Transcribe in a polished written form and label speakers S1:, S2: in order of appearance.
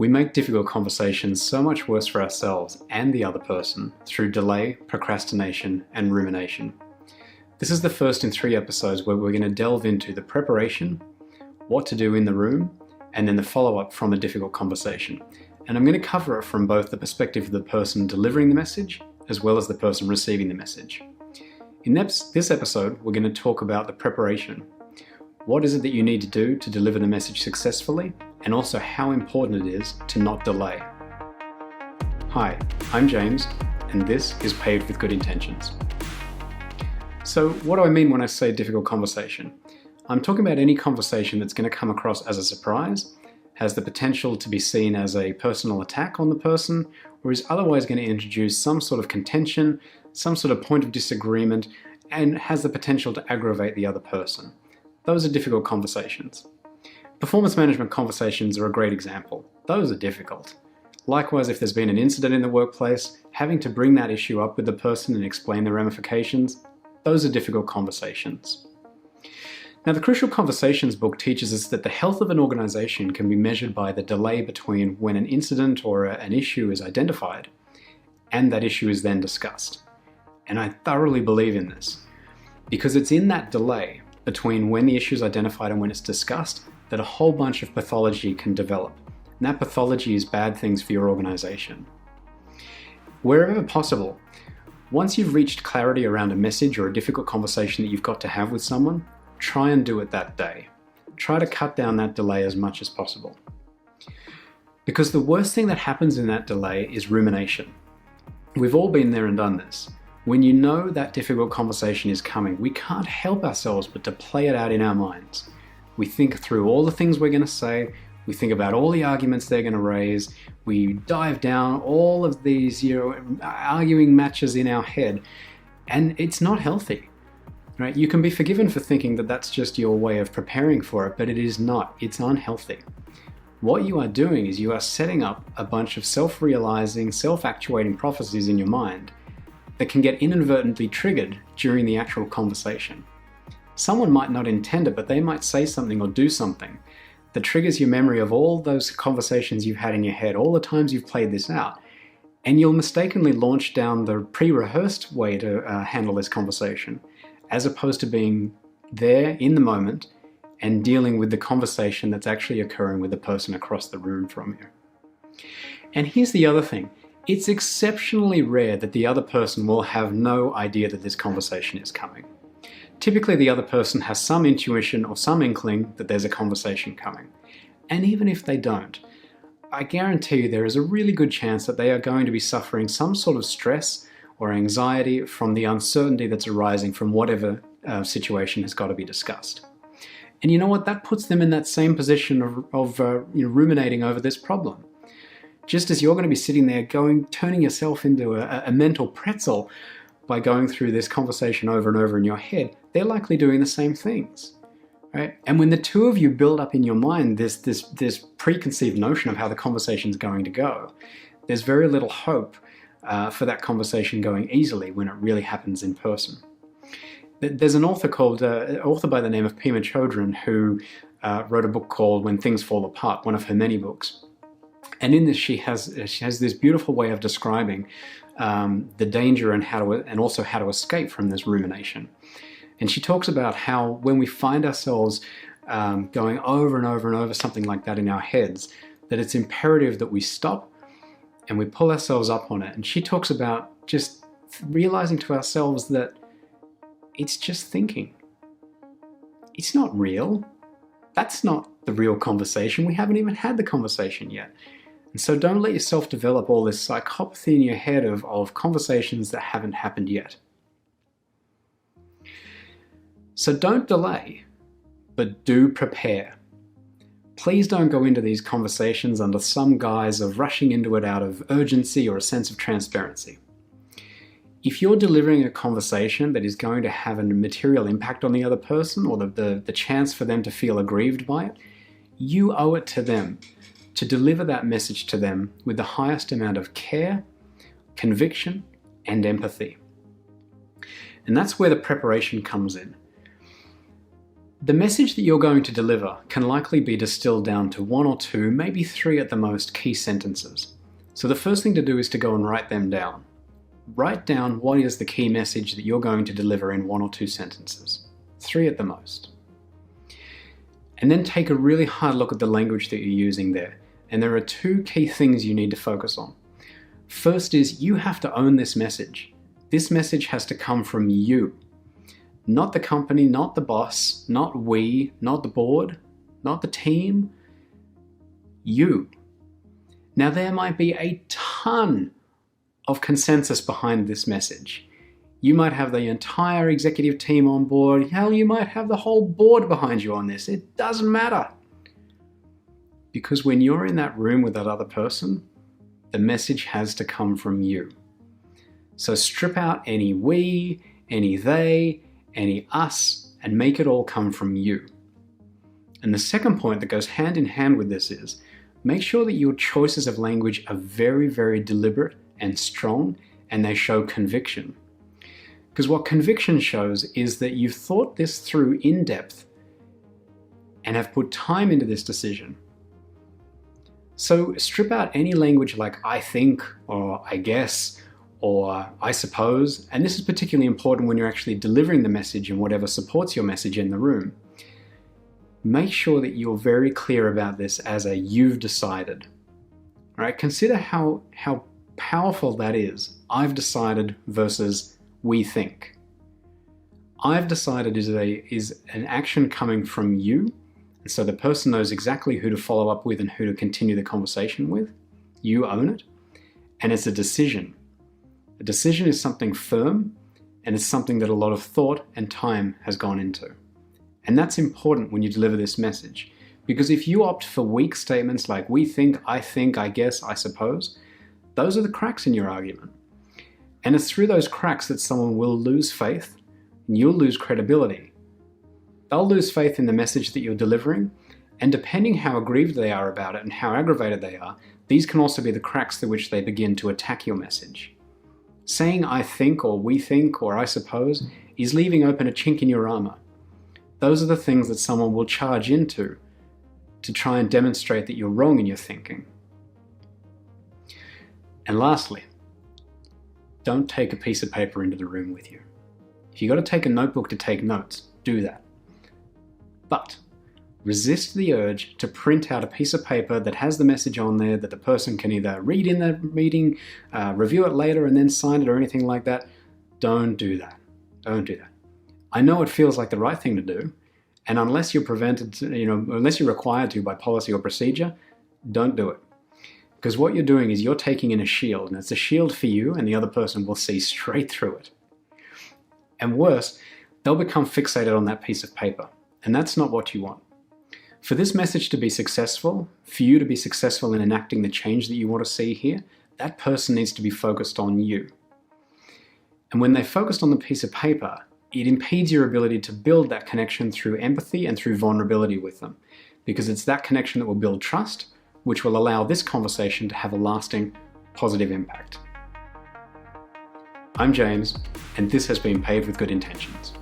S1: We make difficult conversations so much worse for ourselves and the other person through delay, procrastination, and rumination. This is the first in 3 episodes where we're going to delve into the preparation, what to do in the room, and then the follow-up from a difficult conversation. And I'm going to cover it from both the perspective of the person delivering the message as well as the person receiving the message. In this episode, we're going to talk about the preparation. What is it that you need to do to deliver the message successfully, and also how important it is to not delay. Hi, I'm James, and this is Paved with Good Intentions. So what do I mean when I say difficult conversation? I'm talking about any conversation that's going to come across as a surprise, has the potential to be seen as a personal attack on the person, or is otherwise going to introduce some sort of contention, some sort of point of disagreement, and has the potential to aggravate the other person. Those are difficult conversations. Performance management conversations are a great example. Those are difficult. Likewise, if there's been an incident in the workplace, having to bring that issue up with the person and explain the ramifications, those are difficult conversations. Now, the Crucial Conversations book teaches us that the health of an organization can be measured by the delay between when an incident or an issue is identified and that issue is then discussed. And I thoroughly believe in this, because it's in that delay between when the issue is identified and when it's discussed that a whole bunch of pathology can develop. And that pathology is bad things for your organization. Wherever possible, once you've reached clarity around a message or a difficult conversation that you've got to have with someone, try and do it that day. Try to cut down that delay as much as possible. Because the worst thing that happens in that delay is rumination. We've all been there and done this. When you know that difficult conversation is coming, we can't help ourselves but to play it out in our minds. We think through all the things we're going to say, we think about all the arguments they're going to raise, we dive down all of these, arguing matches in our head, and it's not healthy. Right? You can be forgiven for thinking that that's just your way of preparing for it, but it is not. It's unhealthy. What you are doing is you are setting up a bunch of self-realizing, self-actuating prophecies in your mind that can get inadvertently triggered during the actual conversation. Someone might not intend it, but they might say something or do something that triggers your memory of all those conversations you've had in your head, all the times you've played this out, and you'll mistakenly launch down the pre-rehearsed way to handle this conversation, as opposed to being there in the moment and dealing with the conversation that's actually occurring with the person across the room from you. And here's the other thing. It's exceptionally rare that the other person will have no idea that this conversation is coming. Typically, the other person has some intuition or some inkling that there's a conversation coming. And even if they don't, I guarantee you there is a really good chance that they are going to be suffering some sort of stress or anxiety from the uncertainty that's arising from whatever situation has got to be discussed. And you know what? That puts them in that same position of ruminating over this problem. Just as you're going to be sitting there turning yourself into a mental pretzel by going through this conversation over and over in your head, they're likely doing the same things. Right? And when the two of you build up in your mind this preconceived notion of how the conversation's going to go, there's very little hope for that conversation going easily when it really happens in person. There's an author by the name of Pema Chodron who wrote a book called When Things Fall Apart, one of her many books. And in this, she has this beautiful way of describing the danger and also how to escape from this rumination. And she talks about how when we find ourselves going over and over and over something like that in our heads, that it's imperative that we stop and we pull ourselves up on it. And she talks about just realizing to ourselves that it's just thinking. It's not real. That's not the real conversation. We haven't even had the conversation yet. And so don't let yourself develop all this psychopathy in your head of conversations that haven't happened yet. So don't delay, but do prepare. Please don't go into these conversations under some guise of rushing into it out of urgency or a sense of transparency. If you're delivering a conversation that is going to have a material impact on the other person or the chance for them to feel aggrieved by it, you owe it to them to deliver that message to them with the highest amount of care, conviction, and empathy. And that's where the preparation comes in. The message that you're going to deliver can likely be distilled down to 1 or 2, maybe 3 at the most, key sentences. So the first thing to do is to go and write them down. Write down what is the key message that you're going to deliver in 1 or 2 sentences. 3 at the most. And then take a really hard look at the language that you're using there. And there are 2 key things you need to focus on. First is you have to own this message. This message has to come from you. Not the company, not the boss, not we, not the board, not the team. You. Now there might be a ton of consensus behind this message. You might have the entire executive team on board. Hell, you might have the whole board behind you on this. It doesn't matter. Because when you're in that room with that other person, the message has to come from you. So strip out any we, any they, any us, and make it all come from you. And the second point that goes hand in hand with this is, make sure that your choices of language are very, very deliberate and strong, and they show conviction. Because what conviction shows is that you've thought this through in depth and have put time into this decision. So strip out any language like I think, or I guess, or I suppose, and this is particularly important when you're actually delivering the message and whatever supports your message in the room. Make sure that you're very clear about this as a you've decided. All right? Consider how powerful that is. I've decided versus we think. I've decided is an action coming from you, and so the person knows exactly who to follow up with and who to continue the conversation with. You own it, and it's a decision. A decision is something firm, and it's something that a lot of thought and time has gone into. And that's important when you deliver this message, because if you opt for weak statements like we think, I guess, I suppose, those are the cracks in your argument. And it's through those cracks that someone will lose faith, and you'll lose credibility. They'll lose faith in the message that you're delivering, and depending how aggrieved they are about it and how aggravated they are, these can also be the cracks through which they begin to attack your message. Saying I think, or we think, or I suppose, is leaving open a chink in your armor. Those are the things that someone will charge into to try and demonstrate that you're wrong in your thinking. And lastly, don't take a piece of paper into the room with you. If you've got to take a notebook to take notes, do that. But resist the urge to print out a piece of paper that has the message on there that the person can either read in the meeting, review it later, and then sign it or anything like that. Don't do that. Don't do that. I know it feels like the right thing to do, and unless you're unless you're required to by policy or procedure, don't do it. Because what you're doing is you're taking in a shield, and it's a shield for you, and the other person will see straight through it. And worse, they'll become fixated on that piece of paper, and that's not what you want. For this message to be successful, for you to be successful in enacting the change that you want to see here, that person needs to be focused on you. And when they're focused on the piece of paper, it impedes your ability to build that connection through empathy and through vulnerability with them, because it's that connection that will build trust, which will allow this conversation to have a lasting, positive impact. I'm James, and this has been Paved with Good Intentions.